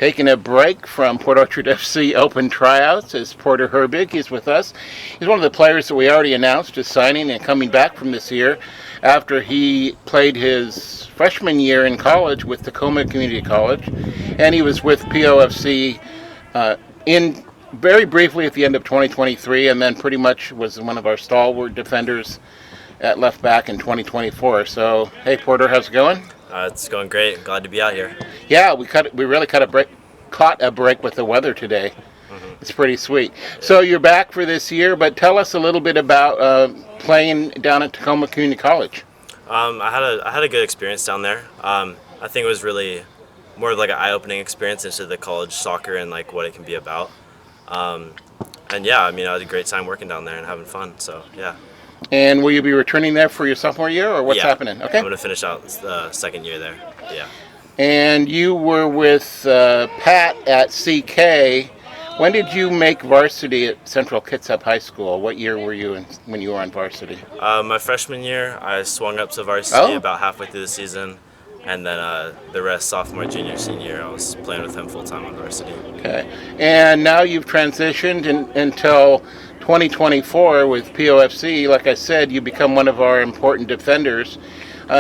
taking a break from Port Orchard FC Open Tryouts is Porter Herbig. He's with us. He's one of the players that we already announced is signing and coming back from this year after he played his freshman year in college with Tacoma Community College, and he was with POFC in very briefly at the end of 2023, and then pretty much was one of our stalwart defenders at left back in 2024. So, hey Porter, how's it going? It's going great. Glad to be out here. Yeah, we really caught a break with the weather today. Mm-hmm. It's pretty sweet. So you're back for this year, but tell us a little bit about playing down at Tacoma Community College. I had a good experience down there. I think it was really more of like an eye-opening experience into the college soccer and like what it can be about. And yeah, I mean, I had a great time working down there and having fun. So yeah. And will you be returning there for your sophomore year, or what's happening? Okay. I'm going to finish out the second year there. Yeah. And you were with Pat at CK. When did you make varsity at Central Kitsap High School? What year were you in when you were on varsity? My freshman year, I swung up to varsity about halfway through the season. And then the rest, sophomore, junior, senior, I was playing with him full-time on varsity. Okay. And now you've transitioned until 2024 with POFC. Like I said, you become one of our important defenders.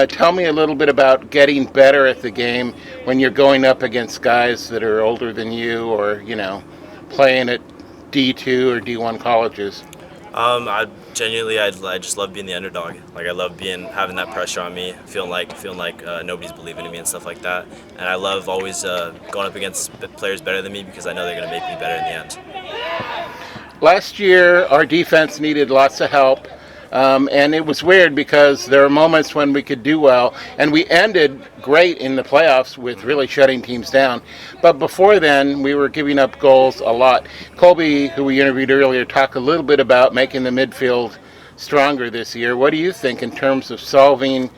Tell me a little bit about getting better at the game when you're going up against guys that are older than you, or, playing at D2 or D1 colleges. I just love being the underdog. Like I love having that pressure on me, feeling like nobody's believing in me and stuff like that. And I love always going up against players better than me because I know they're going to make me better in the end. Last year, our defense needed lots of help, and it was weird because there were moments when we could do well, and we ended great in the playoffs with really shutting teams down. But before then, we were giving up goals a lot. Colby, who we interviewed earlier, talked a little bit about making the midfield stronger this year. What do you think in terms of solving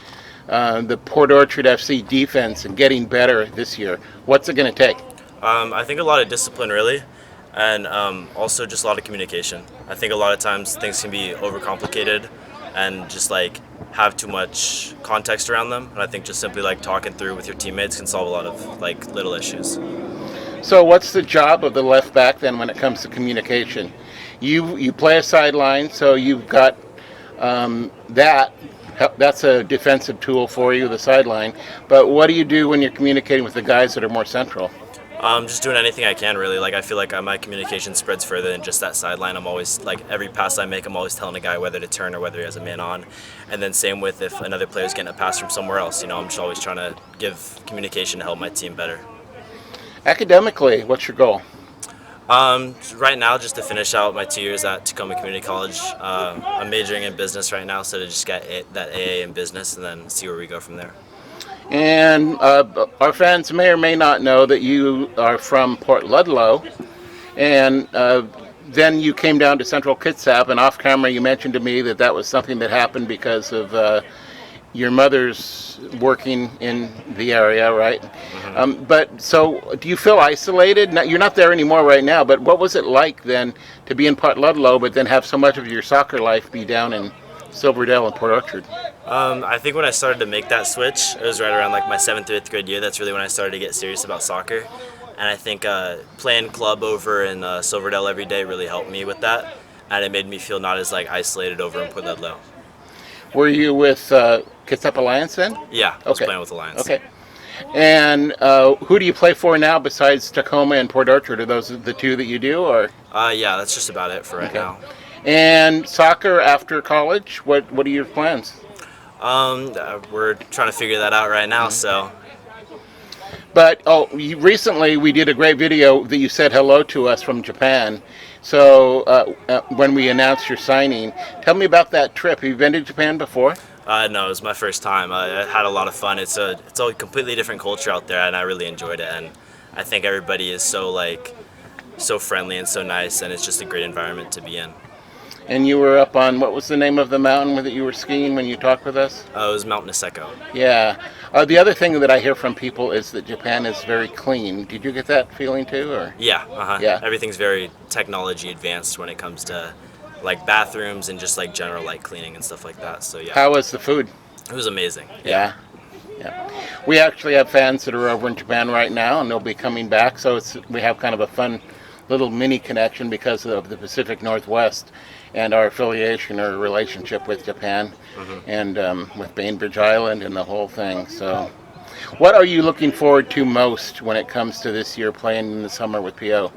the Port Orchard FC defense and getting better this year? What's it going to take? I think a lot of discipline, really. And also just a lot of communication. I think a lot of times things can be overcomplicated and just like have too much context around them. And I think just simply like talking through with your teammates can solve a lot of like little issues. So what's the job of the left back then when it comes to communication? You play a sideline, so you've got that's a defensive tool for you, the sideline. But what do you do when you're communicating with the guys that are more central? Just doing anything I can, really. Like I feel like my communication spreads further than just that sideline. I'm always like every pass I make, I'm always telling a guy whether to turn or whether he has a man on. And then same with if another player's getting a pass from somewhere else. I'm just always trying to give communication to help my team better. Academically, what's your goal? Right now, just to finish out my 2 years at Tacoma Community College. I'm majoring in business right now, so to just get that AA in business and then see where we go from there. And our fans may or may not know that you are from Port Ludlow, and then you came down to Central Kitsap, and off camera you mentioned to me that was something that happened because of your mother's working in the area, right? Mm-hmm. But so do you feel isolated? Now, you're not there anymore right now, but what was it like then to be in Port Ludlow but then have so much of your soccer life be down in Silverdale and Port Orchard? I think when I started to make that switch, it was right around like my 7th or 8th grade year. That's really when I started to get serious about soccer. And I think playing club over in Silverdale every day really helped me with that. And it made me feel not as like isolated over in Port Ludlow. Were you with Kitsap Alliance then? Yeah, I was playing with Alliance. Okay. And who do you play for now besides Tacoma and Port Orchard? Are those the two that you do, or? Yeah, that's just about it for right now. And soccer after college, what are your plans? We're trying to figure that out right now, so. But recently we did a great video that you said hello to us from Japan. So when we announced your signing, tell me about that trip. Have you been to Japan before? No, it was my first time. I had a lot of fun. It's a completely different culture out there, and I really enjoyed it. And I think everybody is so friendly and so nice, and it's just a great environment to be in. And you were up on, what was the name of the mountain that you were skiing when you talked with us? It was Mount Niseko. Yeah. The other thing that I hear from people is that Japan is very clean. Did you get that feeling too, or? Yeah. Yeah. Everything's very technology advanced when it comes to like bathrooms and just like general like cleaning and stuff like that. So yeah. How was the food? It was amazing. Yeah. Yeah. We actually have fans that are over in Japan right now, and they'll be coming back. So we have kind of a fun little mini connection because of the Pacific Northwest and our affiliation or relationship with Japan, and with Bainbridge Island and the whole thing. So, what are you looking forward to most when it comes to this year playing in the summer with PO?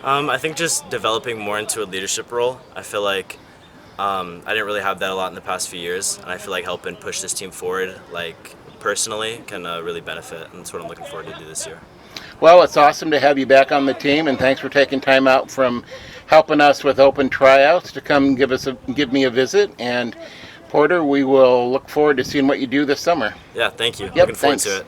I think just developing more into a leadership role. I feel like I didn't really have that a lot in the past few years, and I feel like helping push this team forward, like personally, can really benefit, and that's what I'm looking forward to do this year. Well, it's awesome to have you back on the team, and thanks for taking time out from helping us with open tryouts to come give me a visit. And Porter, we will look forward to seeing what you do this summer. Yeah, thank you. Yep, Looking forward thanks. to it.